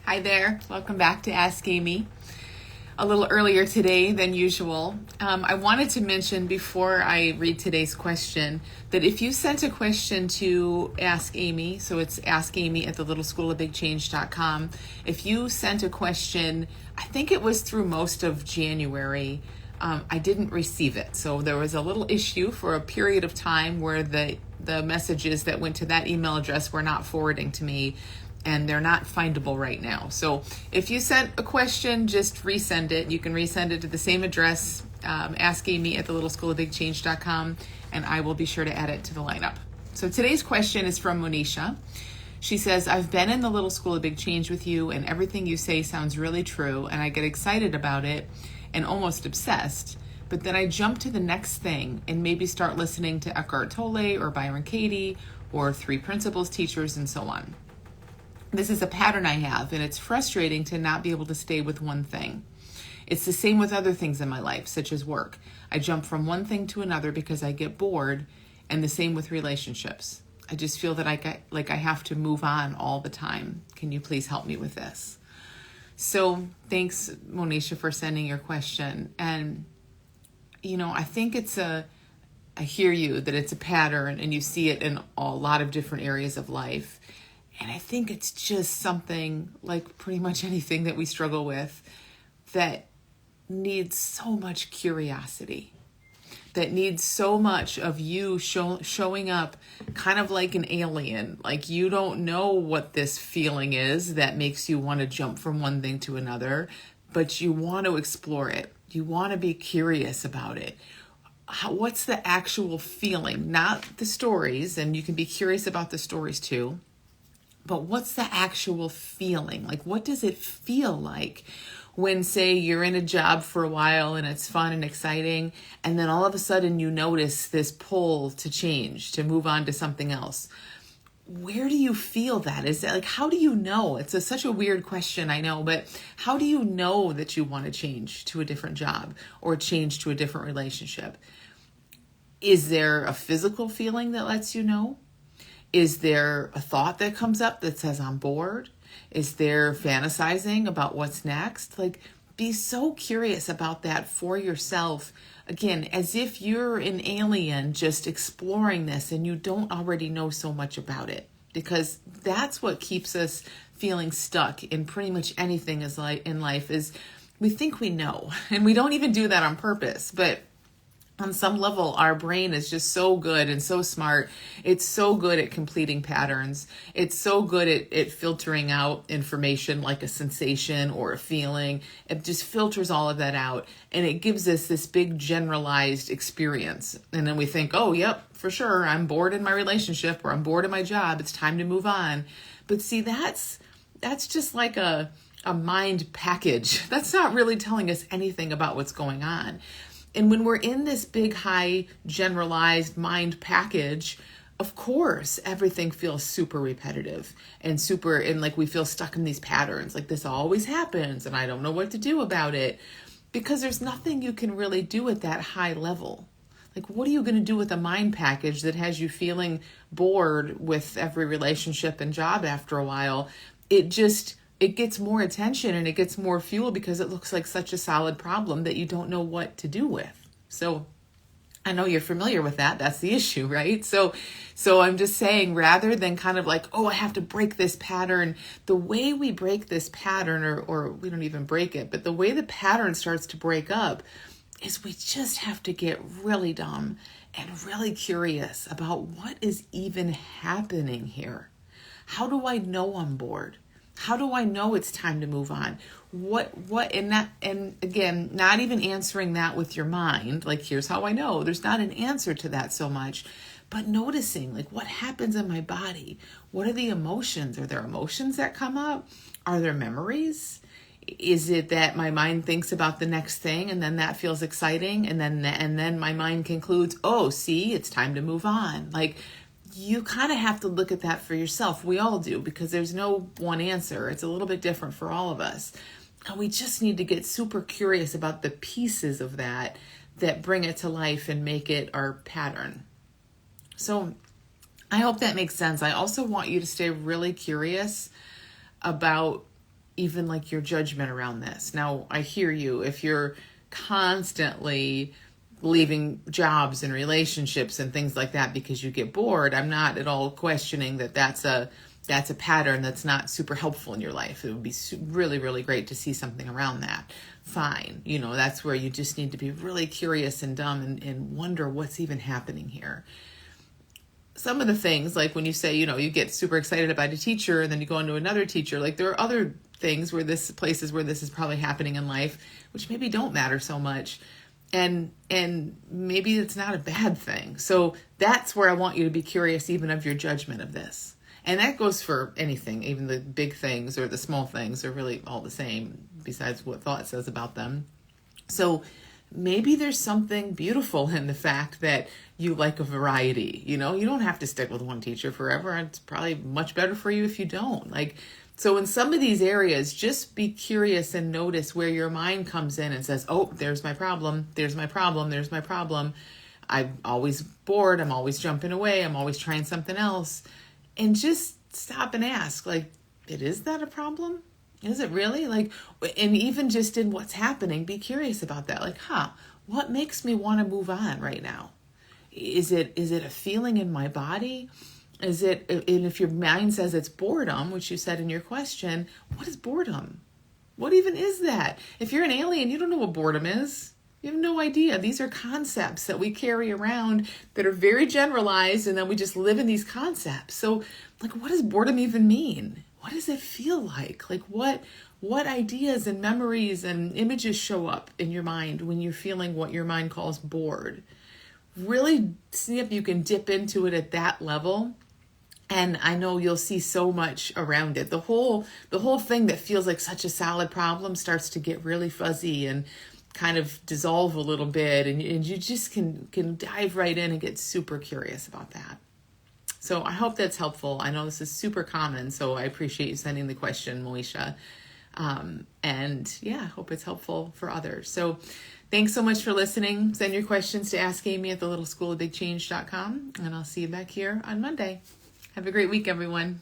Hi there. Welcome back to Ask Amy. A little earlier today than usual. I wanted to mention before I read today's question that if you sent a question to Ask Amy, so it's askamy@thelittleschoolofbigchange.com. If you sent a question, I think it was through most of January, I didn't receive it. So there was a little issue for a period of time where the messages that went to that email address were not forwarding to me, and they're not findable right now. So if you sent a question, just resend it. You can resend it to the same address, askamy@thelittleschoolofbigchange.com, and I will be sure to add it to the lineup. So today's question is from Monisha. She says, I've been in the Little School of Big Change with you, and everything you say sounds really true, and I get excited about it and almost obsessed. But then I jump to the next thing and maybe start listening to Eckhart Tolle or Byron Katie or Three Principles teachers and so on. This is a pattern I have, and it's frustrating to not be able to stay with one thing. It's the same with other things in my life, such as work. I jump from one thing to another because I get bored, and the same with relationships. I just feel that I have to move on all the time. Can you please help me with this? So thanks, Monisha, for sending your question. And, I think I hear you, that it's a pattern, and you see it in a lot of different areas of life. And I think it's just something, like pretty much anything that we struggle with, that needs so much curiosity, that needs so much of you showing up kind of like an alien. Like you don't know what this feeling is that makes you want to jump from one thing to another, but you want to explore it. You want to be curious about it. What's the actual feeling? Not the stories, and you can be curious about the stories too. But what's the actual feeling? Like, what does it feel like when, say, you're in a job for a while and it's fun and exciting, and then all of a sudden you notice this pull to change, to move on to something else? Where do you feel that? Is that like, how do you know? It's such a weird question, I know, but how do you know that you want to change to a different job or change to a different relationship? Is there a physical feeling that lets you know? Is there a thought that comes up that says, I'm bored? Is there fantasizing about what's next? Like, be so curious about that for yourself. Again, as if you're an alien just exploring this and you don't already know so much about it. Because that's what keeps us feeling stuck in pretty much anything in life is we think we know. And we don't even do that on purpose. But on some level, our brain is just so good and so smart. It's so good at completing patterns. It's so good at filtering out information like a sensation or a feeling. It just filters all of that out, and it gives us this big generalized experience. And then we think, oh, yep, for sure, I'm bored in my relationship or I'm bored in my job. It's time to move on. But see, that's just like a mind package. That's not really telling us anything about what's going on. And when we're in this big, high, generalized mind package, of course, everything feels super repetitive and like we feel stuck in these patterns. Like this always happens and I don't know what to do about it, because there's nothing you can really do at that high level. Like, what are you going to do with a mind package that has you feeling bored with every relationship and job after a while? It gets more attention and it gets more fuel because it looks like such a solid problem that you don't know what to do with. So I know you're familiar with that. That's the issue, right? So I'm just saying, rather than kind of like, oh, I have to break this pattern, the way we break this pattern, or we don't even break it, but the way the pattern starts to break up is we just have to get really dumb and really curious about what is even happening here. How do I know I'm bored? How do I know it's time to move on? And again, not even answering that with your mind, like, here's how I know. There's not an answer to that so much, but noticing, like, what happens in my body? What are the emotions? Are there emotions that come up? Are there memories? Is it that my mind thinks about the next thing and then that feels exciting, and then my mind concludes, oh, see, it's time to move on. Like, you kind of have to look at that for yourself. We all do, because there's no one answer. It's a little bit different for all of us. And we just need to get super curious about the pieces of that bring it to life and make it our pattern. So I hope that makes sense. I also want you to stay really curious about even like your judgment around this. Now, I hear you. If you're constantly leaving jobs and relationships and things like that because you get bored, I'm not at all questioning that that's a pattern that's not super helpful in your life. It would be really, really great to see something around that. Fine. That's where you just need to be really curious and dumb and wonder what's even happening here. Some of the things, like when you say, you get super excited about a teacher and then you go into another teacher, like there are other things places where this is probably happening in life, which maybe don't matter so much. And maybe it's not a bad thing. So that's where I want you to be curious even of your judgment of this. And that goes for anything, even the big things or the small things are really all the same besides what thought says about them. So maybe there's something beautiful in the fact that you like a variety. You don't have to stick with one teacher forever. It's probably much better for you if you don't. So in some of these areas, just be curious and notice where your mind comes in and says, oh, there's my problem. There's my problem. There's my problem. I'm always bored. I'm always jumping away. I'm always trying something else. And just stop and ask, is that a problem? Is it really? And even just in what's happening, be curious about that. What makes me want to move on right now? Is it a feeling in my body? And if your mind says it's boredom, which you said in your question, what is boredom? What even is that? If you're an alien, you don't know what boredom is. You have no idea. These are concepts that we carry around that are very generalized, and then we just live in these concepts. So, what does boredom even mean? What does it feel like? What ideas and memories and images show up in your mind when you're feeling what your mind calls bored? Really see if you can dip into it at that level. And I know you'll see so much around it. The whole thing that feels like such a solid problem starts to get really fuzzy and kind of dissolve a little bit. And you just can dive right in and get super curious about that. So I hope that's helpful. I know this is super common, so I appreciate you sending the question, Monisha. I hope it's helpful for others. So thanks so much for listening. Send your questions to askamy at thelittleschoolofbigchange.com, and I'll see you back here on Monday. Have a great week, everyone.